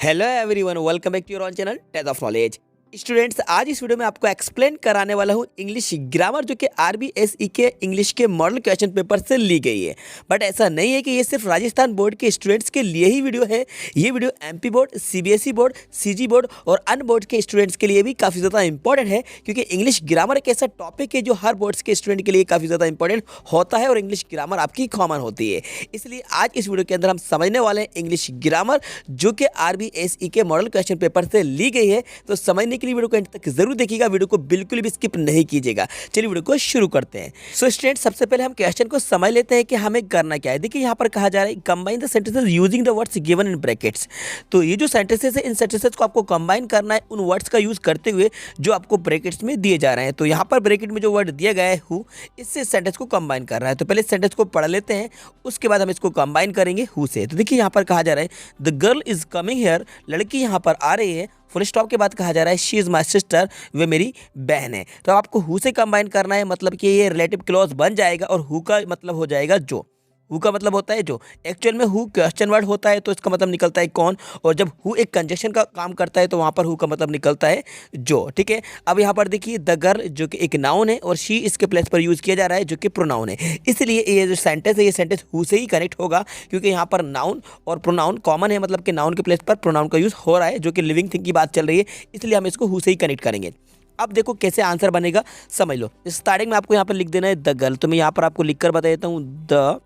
Hello everyone, welcome back to your own channel test of knowledge. Students, आज इस video में आपको explain कराने वाला हूँ इंग्लिश ग्रामर, जो कि आरबीएसई के इंग्लिश के मॉडल क्वेश्चन पेपर से ली गई है। बट ऐसा नहीं है कि ये सिर्फ राजस्थान बोर्ड के स्टूडेंट्स के लिए ही वीडियो है। ये video MP board, CBSE board, CG board और अन्य बोर्ड के स्टूडेंट्स के लिए भी काफ़ी ज़्यादा इंपॉर्टेंट है, क्योंकि इंग्लिश ग्रामर एक ऐसा टॉपिक है जो हर बोर्ड्स के स्टूडेंट के लिए काफ़ी ज़्यादा इंपॉर्टेंट होता है और इंग्लिश ग्रामर आपकी कॉमन होती है। इसलिए आज इस वीडियो के अंदर हम समझने वाले हैं इंग्लिश ग्रामर, जो कि आरबीएसई के मॉडल क्वेश्चन पेपर से ली गई है। तो समझने के लिए वीडियो को एंड तक जरूर देखिएगा, वीडियो को बिल्कुल भी स्किप नहीं कीजिएगा। चलिए वीडियो को शुरू करते हैं। सो स्टूडेंट, सबसे पहले हम क्वेश्चन को समझ लेते हैं कि हमें करना क्या है। देखिए यहाँ पर कहा जा रहा है combine the sentences using the words given in brackets. तो ये जो सेंटेंसेस है, इन सेंटेंसेस को आपको कंबाइन करना है उन वर्ड्स का यूज करते हुए जो आपको ब्रैकेट्स में दिए जा रहे हैं। तो यहाँ पर ब्रैकेट में जो वर्ड दिया गया है हु, इससे सेंटेंस को कंबाइन कर रहा है। तो पहले सेंटेंस को पढ़ लेते हैं, उसके बाद हम इसको कंबाइन करेंगे हु से। तो देखिए यहाँ पर कहा जा रहा है the girl is coming here, लड़की यहाँ पर आ रही है। फुल स्टॉप के बाद कहा जा रहा है शी इज़ माई सिस्टर, वे मेरी बहन है। तो आपको हु से कंबाइन करना है, मतलब कि ये रिलेटिव क्लॉज बन जाएगा और हु का मतलब हो जाएगा जो। हु का मतलब होता है जो। एक्चुअल में हु क्वेश्चन वर्ड होता है, तो इसका मतलब निकलता है कौन। और जब हु एक कंजक्शन का काम करता है तो वहाँ पर हु का मतलब निकलता है जो। ठीक है, अब यहाँ पर देखिए द गर्ल जो कि एक नाउन है और शी इसके प्लेस पर यूज़ किया जा रहा है जो कि प्रोनाउन है। इसलिए ये जो सेंटेंस है, ये सेंटेंस हु से ही कनेक्ट होगा, क्योंकि यहाँ पर नाउन और प्रोनाउन कॉमन है, मतलब कि नाउन के प्लेस पर प्रोनाउन का यूज़ हो रहा है, जो कि लिविंग थिंग की बात चल रही है। इसलिए हम इसको हु से ही कनेक्ट करेंगे। अब देखो कैसे आंसर बनेगा, समझ लो। स्टार्टिंग में आपको यहाँ पर लिख देना है द गर्ल। तो मैं यहाँ पर आपको लिख कर बता देता हूँ द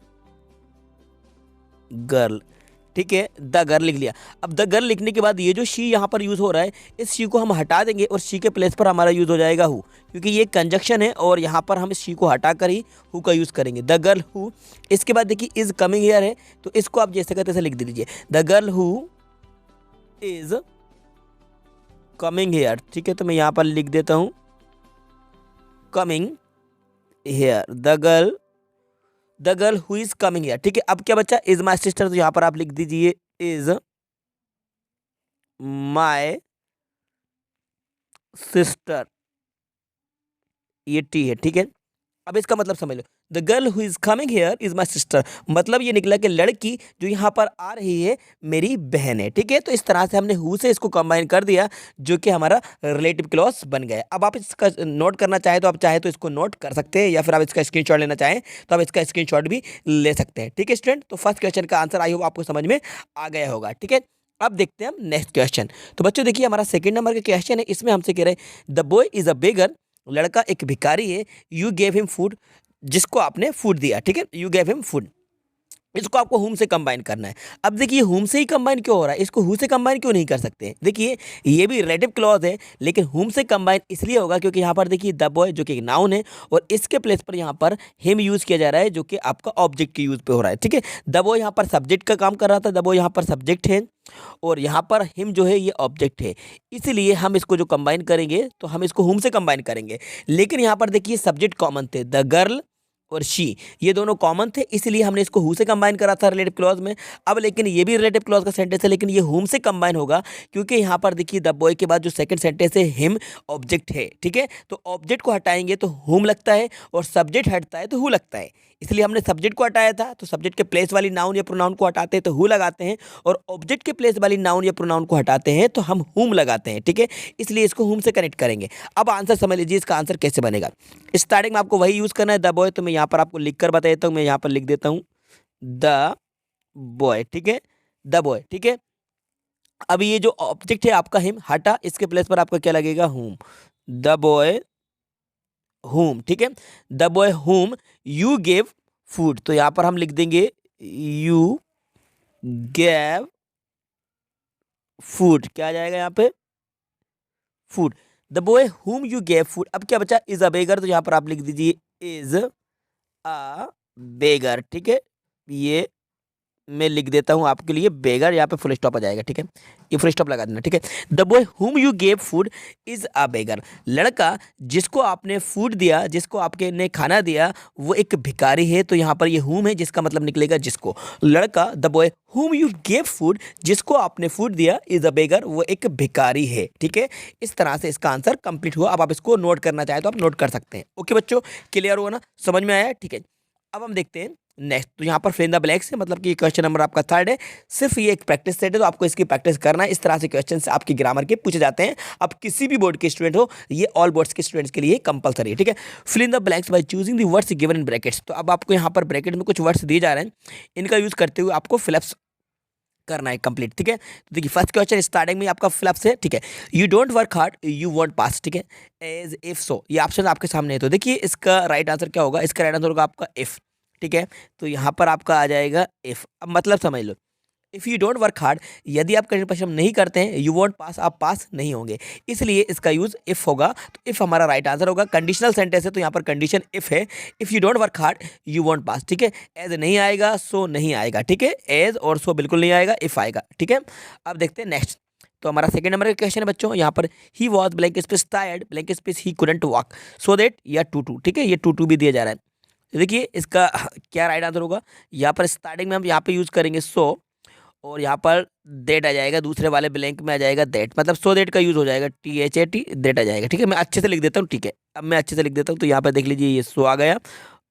गर्ल। ठीक है, द गर्ल लिख लिया। अब द गर्ल लिखने के बाद ये जो शी यहाँ पर यूज़ हो रहा है, इस शी को हम हटा देंगे और शी के प्लेस पर हमारा यूज़ हो जाएगा हु, क्योंकि ये कंजक्शन है और यहाँ पर हम इस शी को हटा कर ही हु का यूज़ करेंगे। The girl who. इसके बाद देखिए इज़ कमिंग हियर है, तो इसको आप जैसे कहते ऐसे लिख दीजिए the girl who is coming here. ठीक है, तो मैं यहाँ पर लिख देता हूँ coming here, the girl who is coming here. ठीक है, अब क्या बच्चा इज माई सिस्टर, तो यहाँ पर आप लिख दीजिए इज माई सिस्टर, ये टी है। ठीक है, अब इसका मतलब समझ लो the girl who is coming here is my sister, मतलब ये निकला कि लड़की जो यहाँ पर आ रही है मेरी बहन है। ठीक है, तो इस तरह से हमने हु से इसको कंबाइन कर दिया, जो कि हमारा रिलेटिव क्लॉज बन गया। अब आप इसका नोट करना चाहें तो आप चाहे तो इसको नोट कर सकते हैं, या फिर आप इसका स्क्रीनशॉट लेना चाहें तो आप इसका स्क्रीनशॉट भी ले सकते हैं। ठीक है स्टूडेंट, तो फर्स्ट क्वेश्चन का आंसर आई होप आपको समझ में आ गया होगा। ठीक है, अब देखते हैं हम नेक्स्ट क्वेश्चन। तो बच्चों देखिए हमारा सेकंड नंबर का क्वेश्चन है, इसमें हमसे कह रहे हैं the boy is a beggar, लड़का एक भिखारी है। यू गेव हिम फूड, जिसको आपने फूड दिया। ठीक है, यू गेव हिम फूड, इसको आपको हुम से कंबाइन करना है। अब देखिए हुम से ही कंबाइन क्यों हो रहा है, इसको हु से कंबाइन क्यों नहीं कर सकते। देखिए ये भी रिलेटिव क्लॉज है, लेकिन हुम से कंबाइन इसलिए होगा क्योंकि यहाँ पर देखिए द बॉय जो कि एक नाउन है और इसके प्लेस पर यहाँ पर हिम यूज किया जा रहा है, जो कि आपका ऑब्जेक्ट के यूज पे हो रहा है। ठीक है, द बॉय यहाँ पर सब्जेक्ट का काम कर रहा था, द बॉय यहाँ पर सब्जेक्ट है और यहाँ पर हिम जो है ये ऑब्जेक्ट है। इसलिए हम इसको जो कंबाइन करेंगे तो हम इसको हुम से कंबाइन करेंगे। लेकिन यहाँ पर देखिए सब्जेक्ट कॉमन थे, द गर्ल और शी ये दोनों कॉमन थे, इसलिए हमने इसको हु से कंबाइन करा था रिलेटिव क्लॉज में। अब लेकिन ये भी रिलेटिव क्लॉज का सेंटेंस है, लेकिन ये हुम से कंबाइन होगा, क्योंकि यहाँ पर देखिए द बॉय के बाद जो सेकंड सेंटेंस है हिम ऑब्जेक्ट है। ठीक है, तो ऑब्जेक्ट को हटाएंगे तो हुम लगता है और सब्जेक्ट हटता है तो हु लगता है। इसलिए हमने सब्जेक्ट को हटाया था, तो सब्जेक्ट के प्लेस वाली नाउन या प्रोनाउन को हटाते हैं तो हु लगाते हैं, और ऑब्जेक्ट के प्लेस वाली नाउन या प्रोनाउन को हटाते हैं तो हम हुम लगाते हैं। ठीक है, इसलिए इसको हुम से कनेक्ट करेंगे। अब आंसर समझ लीजिए, इसका आंसर कैसे बनेगा। स्टार्टिंग में आपको वही यूज करना है द बॉय, तो मैं यहाँ पर आपको लिख कर बता देता हूँ। मैं यहाँ पर लिख देता हूँ द बॉय। ठीक है, द बॉय। ठीक है, अब ये जो ऑब्जेक्ट है आपका हिम हटा, इसके प्लेस पर आपका क्या लगेगा हुम, द बॉय हुम। ठीक है, the boy whom you gave food, तो यहाँ पर हम लिख देंगे यू गेव फूड। क्या आ जाएगा यहाँ पे food, the boy whom you gave food. अब क्या बचा इज अ बेगर, तो यहाँ पर आप लिख दीजिए इज अ बेगर। ठीक है, ये मैं लिख देता हूँ आपके लिए बेगर, यहाँ पे फुल स्टॉप आ जाएगा। ठीक है, ये फुल स्टॉप लगा देना। ठीक है, the boy whom you gave food is a beggar, लड़का जिसको आपने फूड दिया, जिसको आपके ने खाना दिया, वो एक भिखारी है। तो यहाँ पर ये हुम है, जिसका मतलब निकलेगा जिसको। लड़का the boy whom you gave food, जिसको आपने फूड दिया, इज अ बेगर, वो एक भिखारी है। ठीक है, इस तरह से इसका आंसर कंप्लीट हुआ। अब आप इसको नोट करना चाहें तो आप नोट कर सकते हैं। ओके बच्चों, क्लियर हुआ ना, समझ में आया। ठीक है, अब हम देखते हैं नेक्स्ट, तो यहाँ पर फिल इन द ब्लैंक्स है, मतलब कि क्वेश्चन नंबर आपका 3rd है। सिर्फ ये एक प्रैक्टिस सेट है, तो आपको इसकी प्रैक्टिस करना है। इस तरह से क्वेश्चन आपकी ग्रामर के पूछे जाते हैं। अब किसी भी बोर्ड के स्टूडेंट हो, ये ऑल बोर्ड्स के स्टूडेंट्स के लिए कंपलसरी है, ठीक है। Fill in the blanks by choosing the words given in brackets. तो अब आपको यहाँ पर ब्रैकेट में कुछ वर्ड्स दिए जा रहे हैं, इनका यूज करते हुए आपको फिलअप्स करना है कंप्लीट, ठीक है। तो देखिए फर्स्ट क्वेश्चन स्टार्टिंग में आपका फिलअप्स है, ठीक है। You don't work hard you won't pass, ठीक है। एज इफ सो, ये ऑप्शन आपके सामने है। तो देखिए इसका राइट आंसर क्या होगा, इसका राइट आंसर होगा आपका इफ, ठीक है। तो यहाँ पर आपका आ जाएगा इफ। अब मतलब समझ लो, if you don't work hard, यदि आप कठिन परिश्रम नहीं करते हैं, यू वॉन्ट पास, आप पास नहीं होंगे, इसलिए इसका यूज इफ होगा। तो इफ हमारा राइट आंसर होगा। कंडीशनल सेंटेंस है, तो यहाँ पर कंडीशन इफ है। If you don't work hard you won't pass, ठीक है। एज नहीं आएगा, सो नहीं आएगा, ठीक है। एज और सो बिल्कुल नहीं आएगा, इफ आएगा, ठीक है। अब देखते हैं नेक्स्ट। तो हमारा सेकंड नंबर का क्वेश्चन है बच्चों, यहाँ पर he was blank space tired blank space he couldn't walk so that, या टू, ठीक है। ये टू भी दिया जा रहा है। तो देखिए इसका क्या राइट आंसर होगा। यहाँ पर स्टार्टिंग में हम यहाँ पे यूज़ करेंगे सो, और यहाँ पर देट आ जाएगा, दूसरे वाले ब्लैंक में आ जाएगा देट, मतलब सो देट का यूज़ हो जाएगा, THAT देट आ जाएगा, ठीक है। मैं अच्छे से लिख देता हूँ, ठीक है। अब मैं अच्छे से लिख देता हूँ, तो यहाँ पर देख लीजिए ये सो आ गया,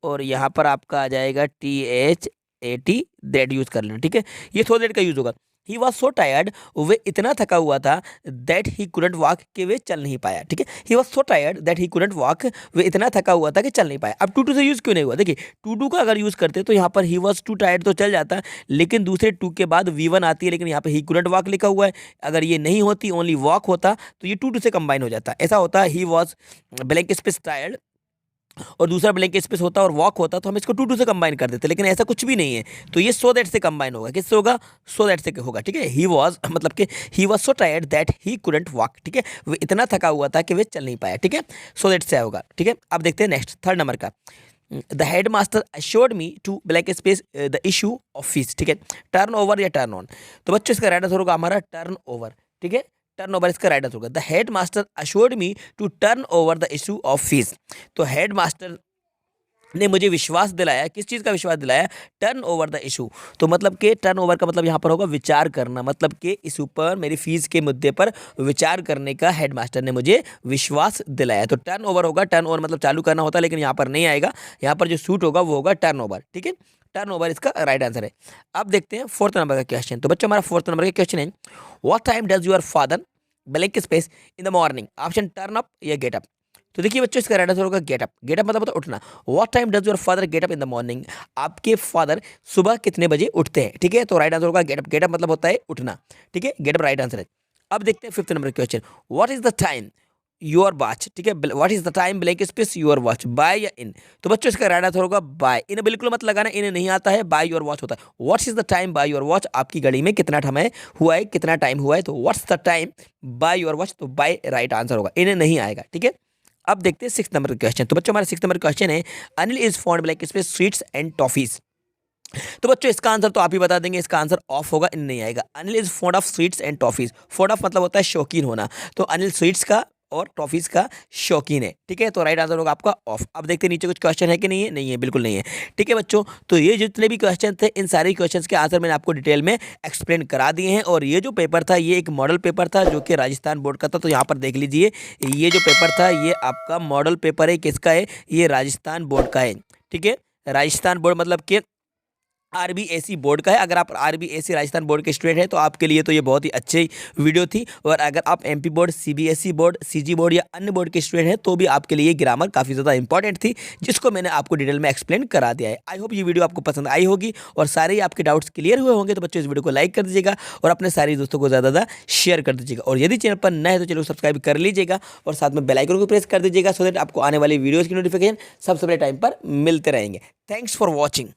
और यहाँ पर आपका आ जाएगा THAT देट यूज़ कर लेना, ठीक है। ये सो देट का यूज़ होगा। ही वॉज सो टायर्ड, वे इतना थका हुआ था, दैट ही कुडंट वॉक, कि वे चल नहीं पाया, ठीक है। He was so tired that he couldn't walk, वे इतना थका हुआ था कि चल नहीं पाया। अब टू से यूज़ क्यों नहीं हुआ, देखिए टू का अगर यूज़ करते तो यहाँ पर ही वॉज टू टायर्ड तो चल जाता, लेकिन दूसरे टू के बाद V1 आती है, लेकिन यहाँ पे ही कुडंट वॉक लिखा हुआ है। अगर ये नहीं होती, ओनली वॉक होता, तो ये टू से कंबाइन हो जाता। ऐसा होता, he was blank space tired और दूसरा ब्लैंक स्पेस होता और वॉक होता, तो हम इसको टू से कंबाइन कर देते, लेकिन ऐसा कुछ भी नहीं है। तो ये सो दैट से कंबाइन होगा, किससे होगा, सो दैट से होगा, ठीक है। ही वॉज मतलब कि ही was so tired that he couldn't walk, ठीक है। वो इतना थका हुआ था कि वे चल नहीं पाया, ठीक है। सो दैट से होगा, ठीक है। अब देखते हैं नेक्स्ट, 3rd नंबर का। The head master assured me to blank space the issue of fees, ठीक है। टर्न ओवर या टर्न ऑन, तो बच्चों इसका राइट आंसर होगा हमारा टर्न ओवर, ठीक है। टर्न ओवर इसका राइट आंसर होगा। The head master assured me to turn over the issue of fees, तो हेड मास्टर ने मुझे विश्वास दिलाया, किस चीज़ का विश्वास दिलाया, टर्न ओवर द इशू। तो मतलब कि टर्न ओवर का मतलब यहाँ पर होगा विचार करना, मतलब कि इस ऊपर मेरी फीस के मुद्दे पर विचार करने का हेडमास्टर ने मुझे विश्वास दिलाया। तो टर्न ओवर होगा, टर्न ओवर मतलब चालू करना होता है, लेकिन यहाँ पर नहीं आएगा। यहाँ पर जो सूट होगा वो होगा टर्न ओवर, ठीक है। टर्न ओवर इसका राइट आंसर है। अब देखते हैं 4th नंबर का क्वेश्चन। तो बच्चों हमारा 4th नंबर का क्वेश्चन है, what time does your father blank space in the morning, option turn up या गेट अप। तो देखिए बच्चों इसका राइट आंसर होगा गेट अप। गेट अप मतलब होता है उठना। What time does your father get up in the morning, आपके फादर सुबह कितने बजे उठते हैं, ठीक है। तो राइट आंसर होगा गेट अप। गेट अप मतलब होता है उठना, ठीक है। गेट अप राइट आंसर है। अब देखते हैं 5th number question, what is the time your watch, ठीक है। What is the time blank space your watch, by या इन। तो बच्चों इसका राइट आंसर होगा बाय। इन बिल्कुल मत लगाना, इन नहीं आता है, बाय योर वॉच होता है। What's is the time by your watch, आपकी घड़ी में कितना समय हुआ है, कितना टाइम हुआ है। तो what's the time by your watch, तो बाय राइट आंसर होगा, इन नहीं आएगा, ठीक है। अब देखते हैं 6th नंबर क्वेश्चन। तो बच्चों हमारा 6th नंबर क्वेश्चन है, Anil is fond blank space sweets and toffees. तो बच्चों इसका आंसर तो आप ही बता देंगे, इसका आंसर ऑफ होगा, इन नहीं आएगा। Anil is fond of sweets and toffees, fond of मतलब होता है शौकीन होना, तो अनिल स्वीट्स का और टॉफीज का शौकीन है, ठीक है। तो राइट आंसर होगा आपका ऑफ। अब देखते हैं नीचे कुछ क्वेश्चन है कि नहीं है, नहीं है, बिल्कुल नहीं है, ठीक है बच्चों। तो ये जितने भी क्वेश्चन थे, इन सारे क्वेश्चंस के आंसर मैंने आपको डिटेल में एक्सप्लेन करा दिए हैं। और ये जो पेपर था, ये एक मॉडल पेपर था जो कि राजस्थान बोर्ड का था। तो यहाँ पर देख लीजिए, ये जो पेपर था ये आपका मॉडल पेपर है, किसका है, ये राजस्थान बोर्ड का है, ठीक है। राजस्थान बोर्ड मतलब कि RBSE बोर्ड का है। अगर आप RBSE राजस्थान बोर्ड के स्टूडेंट हैं तो आपके लिए तो ये बहुत ही अच्छी वीडियो थी। और अगर आप MP board, CBSE board, CG board या अन्य बोर्ड के स्टूडेंट हैं तो भी आपके लिए ग्रामर काफ़ी ज़्यादा इंपॉर्टेंट थी, जिसको मैंने आपको डिटेल में एक्सप्लेन करा दिया है। आई होप ये वीडियो आपको पसंद आई होगी और सारे ही आपके डाउट्स क्लियर हुए होंगे। तो बच्चों इस वीडियो को लाइक कर दीजिएगा और अपने सारे दोस्तों को ज़्यादा शेयर कर दीजिएगा। और यदि चैनल पर नए है तो चैनल को सब्सक्राइब कर लीजिएगा और साथ में बेल आइकन को प्रेस कर दीजिएगा, सो दैट आपको आने वाली वीडियोज़ की नोटिफिकेशन सबसे पहले टाइम पर मिलते रहेंगे। Thanks for watching.